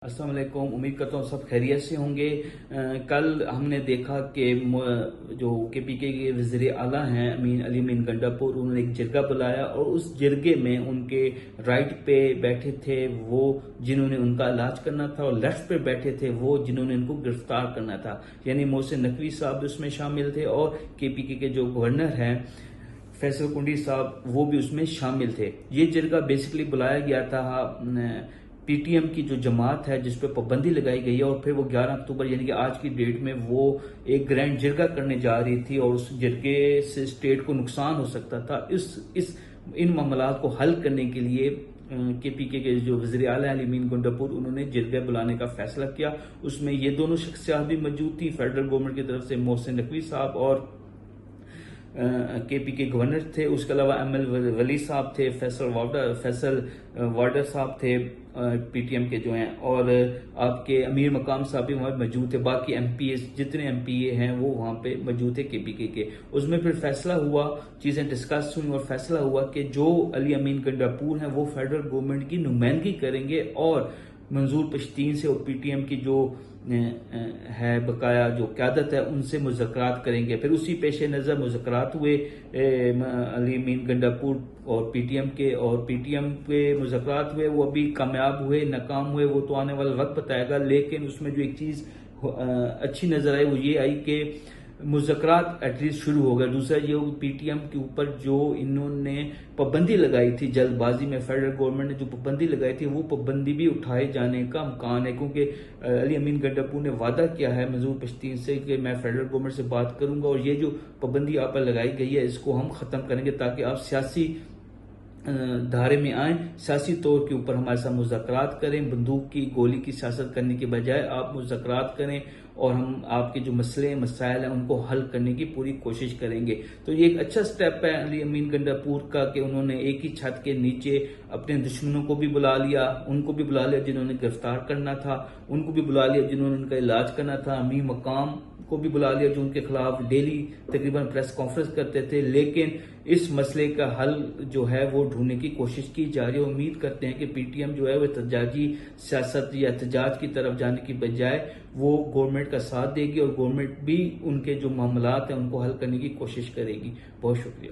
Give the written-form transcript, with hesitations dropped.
अस्सलाम वालेकुम। उम्मीद करता हूँ सब खैरियत से होंगे। कल हमने देखा कि जो KPK के वज़ीर आला हैं अली अमीन गंडापुर, उन्होंने एक जिरगा बुलाया और उस जिरगे में उनके राइट पे बैठे थे वो जिन्होंने उनका इलाज करना था और लेफ्ट पे बैठे थे वो जिन्होंने उनको गिरफ्तार करना था, यानी मोहसिन नकवी साहब उसमें शामिल थे और KPK के जो गवर्नर हैं फैसल कुंडी साहब वो भी उसमें शामिल थे। ये जिरगा बेसिकली बुलाया गया था PTM की जो जमात है जिस पे पाबंदी लगाई गई है, और फिर वो 11 अक्टूबर यानी कि आज की डेट में वो एक ग्रैंड जिरगा करने जा रही थी और उस जिरगे से स्टेट को नुकसान हो सकता था। इस इन मामलात को हल करने के लिए KPK के जो वज़ीर आला अली अमीन गंडापुर, उन्होंने जिरगा बुलाने का फैसला किया। उसमें ये दोनों शख्सियात भी मौजूद थी, फेडरल गवर्नमेंट की तरफ से मोहसिन नकवी साहब और KPK गवर्नर थे। उसके अलावा ML वली साहब थे, फैसल वार्डर साहब थे PTM के जो हैं, और आपके अमीर मकाम साहब भी वहाँ मौजूद थे। बाकी MPA जितने MPA हैं वो वहाँ पे मौजूद थे KPK के। उसमें फिर फैसला हुआ, चीज़ें डिस्कस हुई और फैसला हुआ कि जो अली अमीन गंडापुर हैं वो फेडरल गवर्नमेंट की नुमाइंदगी करेंगे और मंजूर पश्तीन से और PTM की जो है बकाया जो क़यादत है उनसे मुज़ाकरात करेंगे। फिर उसी पेश नज़र मुज़ाकरात हुए अली अमीन गंडापुर और PTM के, और PTM के मुज़ाकरात हुए, वो अभी कामयाब हुए नाकाम हुए वो तो आने वाला वक्त बताएगा। लेकिन उसमें जो एक चीज़ अच्छी नज़र आई वो ये आई कि मुज़ाकरात एटलीस्ट शुरू हो गए। दूसरा ये PTM के ऊपर जो इन्होंने पाबंदी लगाई थी जल्दबाजी में, फेडरल गवर्नमेंट ने जो पाबंदी लगाई थी वो पाबंदी भी उठाए जाने का इम्कान है, क्योंकि अली अमीन गंडापुर ने वादा किया है मंजूर पश्तीन से कि मैं फेडरल गवर्नमेंट से बात करूंगा और ये जो पाबंदी आप पर लगाई गई है इसको हम ख़त्म करेंगे ताकि आप सियासी धारे में आए, सियासी तौर के ऊपर हमारे साथ मुज़ाकरात करें। बंदूक की गोली की सियासत करने के बजाय आप मुज़ाकरात करें और हम आपके जो मसले मसाइल हैं उनको हल करने की पूरी कोशिश करेंगे। तो ये एक अच्छा स्टेप है अली अमीन गंडापुर का कि उन्होंने एक ही छत के नीचे अपने दुश्मनों को भी बुला लिया, उनको भी बुला लिया जिन्होंने गिरफ्तार करना था, उनको भी बुला लिया जिन्होंने उनका इलाज करना था, अमीर मकाम को भी बुला लिया जो उनके खिलाफ डेली तकरीबन प्रेस कॉन्फ्रेंस करते थे। लेकिन इस मसले का हल जो है वो ढूंढने की कोशिश की जा रही है। उम्मीद करते हैं कि PTM जो है वो एहतजाजी सियासत या एहतजाज की तरफ जाने की बजाय वो गवर्नमेंट का साथ देगी और गवर्नमेंट भी उनके जो मामलात हैं उनको हल करने की कोशिश करेगी। बहुत शुक्रिया।